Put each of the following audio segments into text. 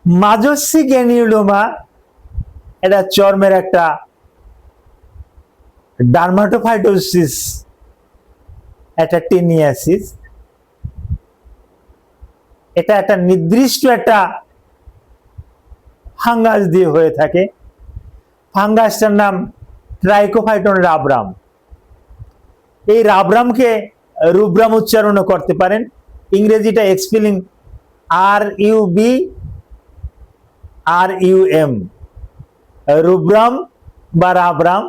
মাজসি গ্যানিউলোমা এটা চর্মের একটা ডার্মাটোফাইটোসিস, একটা টেনিয়াসিস। এটা একটা নির্দিষ্ট একটা ফাঙ্গাস দিয়ে হয়ে থাকে। ফাঙ্গাসটার নাম ট্রাইকোফাইটন রাবরাম। এই রাবরামকে রুব্রাম উচ্চারণও করতে পারেন। ইংরেজিটা এক্সপেলিং RUBRUM, রুব্রাম বা রাবরাম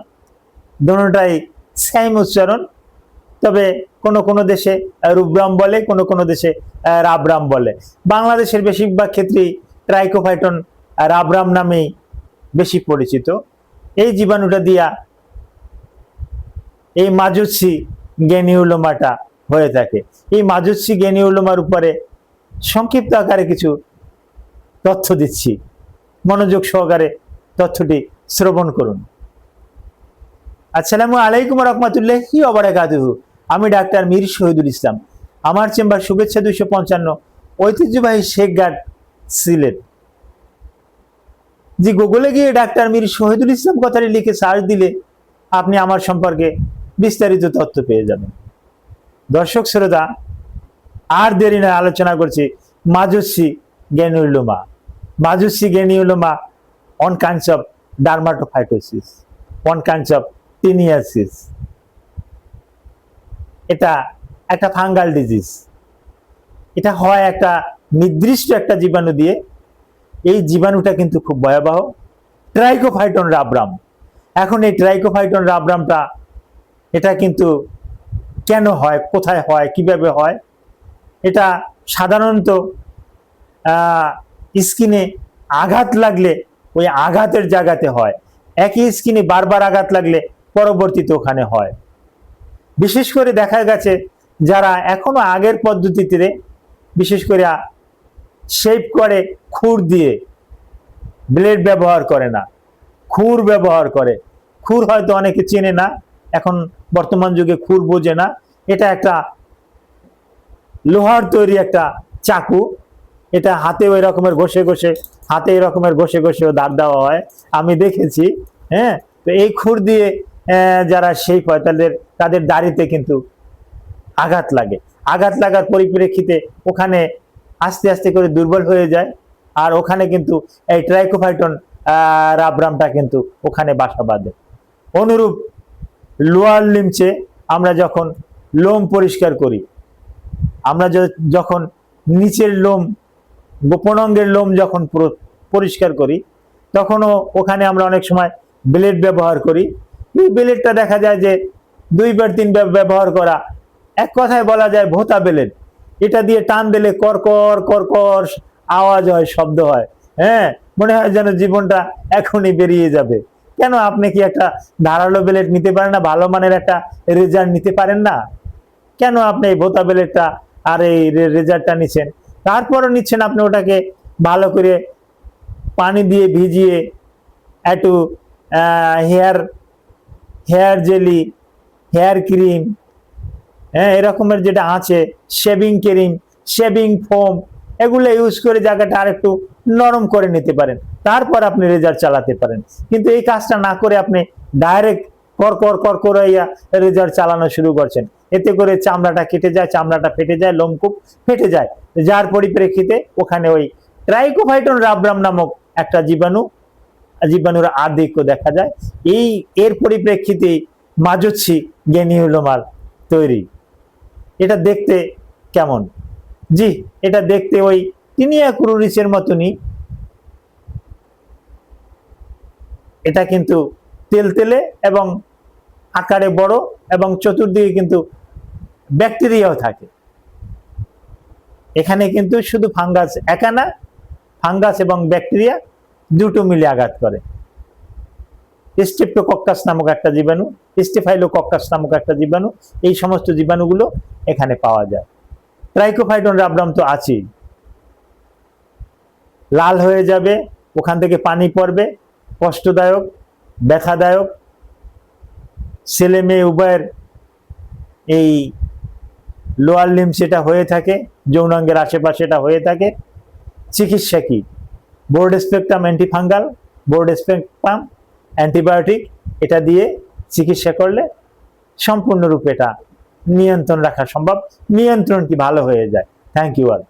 দুটোটাই সেম উচ্চারণ। তবে কোন কোন দেশে রুব্রাম বলে, কোন কোন দেশে রাবরাম বলে। বাংলাদেশের বেশিরভাগ ক্ষেত্রেই ট্রাইকোফাইটন রাবরাম নামেই বেশি পরিচিত। এই জীবাণুটা দিয়া এই মাজুসি গ্যানিউলোমাটা হয়ে থাকে। এই মাজুসি গ্যানিউলোমার উপরে সংক্ষিপ্ত আকারে কিছু তথ্য দিচ্ছি, মনোযোগ সহকারে তথ্যটি শ্রবণ করুন। আসসালামু আলাইকুম রহমতুল্লাহি ওয়া বারাকাতুহু। আমি ডাক্তার মীর শহীদুল ইসলাম। আমার চেম্বার শুভেচ্ছা 255, ঐতিহ্যবাহী শেখঘাট, সিলেট। যে গুগলে গিয়ে ডাক্তার মীর শহীদুল ইসলাম কথাটি লিখে সার্চ দিলে আপনি আমার সম্পর্কে বিস্তারিত তথ্য পেয়ে যাবেন। দর্শক শ্রোতা, আর দেরি নয়, আলোচনা করছি Majocchi granuloma. Majocchi granuloma one kinds of dermatophytosis, one kinds of tineasis. এটা একটা ফাঙ্গাল ডিজিজ। এটা হয় একটা নির্দিষ্ট একটা জীবাণু দিয়ে। এই জীবাণুটা কিন্তু খুব ভয়াবহ, ট্রাইকোফাইটন রাবরাম। এখন এই ট্রাইকোফাইটন রাবরামটা এটা কিন্তু কেন হয়, কোথায় হয়, কিভাবে হয়? এটা সাধারণত স্কিনে আঘাত লাগলে ওই আঘাতের জায়গাতে হয়। একই স্কিনে বারবার আঘাত লাগলে পরবর্তীতে ওখানে হয়। বিশেষ করে দেখা গেছে যারা এখনো আগের পদ্ধতিতে বিশেষ করে শেভ করে, খুর দিয়ে, ব্লেড ব্যবহার করে না, খুর ব্যবহার করে। খুর হয়তো অনেকে চেনে না, এখন বর্তমান যুগে খুর বোঝে না। এটা একটা লোহার তৈরি একটা চাকু। এটা হাতে ওই রকমের ঘষে ঘষে, হাতে এই রকমের ঘষে ঘষেও দাঁত দেওয়া হয়, আমি দেখেছি। হ্যাঁ, তো এই খুর দিয়ে যারা শেভ হয় তাদের দাড়িতে কিন্তু আঘাত লাগে। আঘাত লাগার পরিপ্রেক্ষিতে ওখানে আস্তে আস্তে করে দুর্বল হয়ে যায়, আর ওখানে কিন্তু এই ট্রাইকোফাইটন রাবরামটা কিন্তু ওখানে বাসা বাঁধে। অনুরূপ লোয়ার লিম্সে আমরা যখন লোম পরিষ্কার করি, আমরা যখন নিচের লোম, গোপন অঙ্গের লোম যখন পরিষ্কার করি, তখনও ওখানে আমরা অনেক সময় ব্লেড ব্যবহার করি। এই ব্লেডটা দেখা যায় যে 2-3 ব্যবহার করা, এক কথায় বলা যায় ভোতা ব্লেড। এটা দিয়ে টান দিলে করকর করকর আওয়াজ হয়, শব্দ হয়। হ্যাঁ, মনে হয় যেন জীবনটা এখনই বেরিয়ে যাবে। কেন আপনি কি একটা ধারালো ব্লেড নিতে পারেন না? ভালো মানের একটা রেজার নিতে পারেন না? কেন আপনি এই ভোতা ব্লেডটা আর এই রেজারটা নিচ্ছেন? তারপরও নিচ্ছেন আপনি ওটাকে ভালো করে পানি দিয়ে ভিজিয়ে একটু হেয়ার জেলি, হেয়ার ক্রিম, হ্যাঁ, এরকমের যেটা আছে, শেভিং ক্রিম, শেভিং ফোম, এগুলো ইউজ করে জায়গাটা আর একটু নরম করে নিতে পারেন, তারপর আপনি রেজার চালাতে পারেন। কিন্তু এই কাজটা না করে আপনি ডাইরেক্ট কর করাইয়া রেজার চালানো শুরু করছেন। এতে করে চামড়াটা কেটে যায়, চামড়াটা ফেটে যায়, লোমকূপ ফেটে যায়, যার পরিপ্রেক্ষিতে ওখানে ওই ট্রাইকোফাইটন রাবরাম নামক একটা জীবাণুর আধিক্য দেখা যায়। এর পরিপ্রেক্ষিতে মাজসি গ্যানিউলোমার তৈরি। এটা দেখতে কেমন? জি, এটা দেখতে ওই টিনিয়া ক্রুরিসের মতনই। এটা কিন্তু তেলতেলে এবং আকারে বড়, এবং চতুর্দিকে কিন্তু ব্যাকটেরিয়াও থাকে। এখানে কিন্তু শুধু ফাঙ্গাস একা না, ফাঙ্গাস এবং ব্যাকটেরিয়া দুটো মিলে আঘাত করে। স্ট্রেপ্টোকক্কাস নামক একটা জীবাণু, স্টেফাইলোকক্কাস নামক একটা জীবাণু, এই সমস্ত জীবাণুগুলো এখানে পাওয়া যায়। ট্রাইকোফাইটন রাবরাম তো আছেই। লাল হয়ে যাবে, ওখান থেকে পানি পড়বে, কষ্টদায়ক, ব্যথাদায়ক। ছেলে মেয়ে উভয়ের এই লোয়ার লিম্স এটা হয়ে থাকে, যৌনাঙ্গের আশেপাশে এটা হয়ে থাকে। চিকিৎসা কি? Board spectrum antifungal, board spectrum antibiotic, এটা দিয়ে চিকিৎসা করলে সম্পূর্ণরূপে এটা নিয়ন্ত্রণ রাখা সম্ভব, নিয়ন্ত্রণ কি ভালো হয়ে যায়। Thank you all.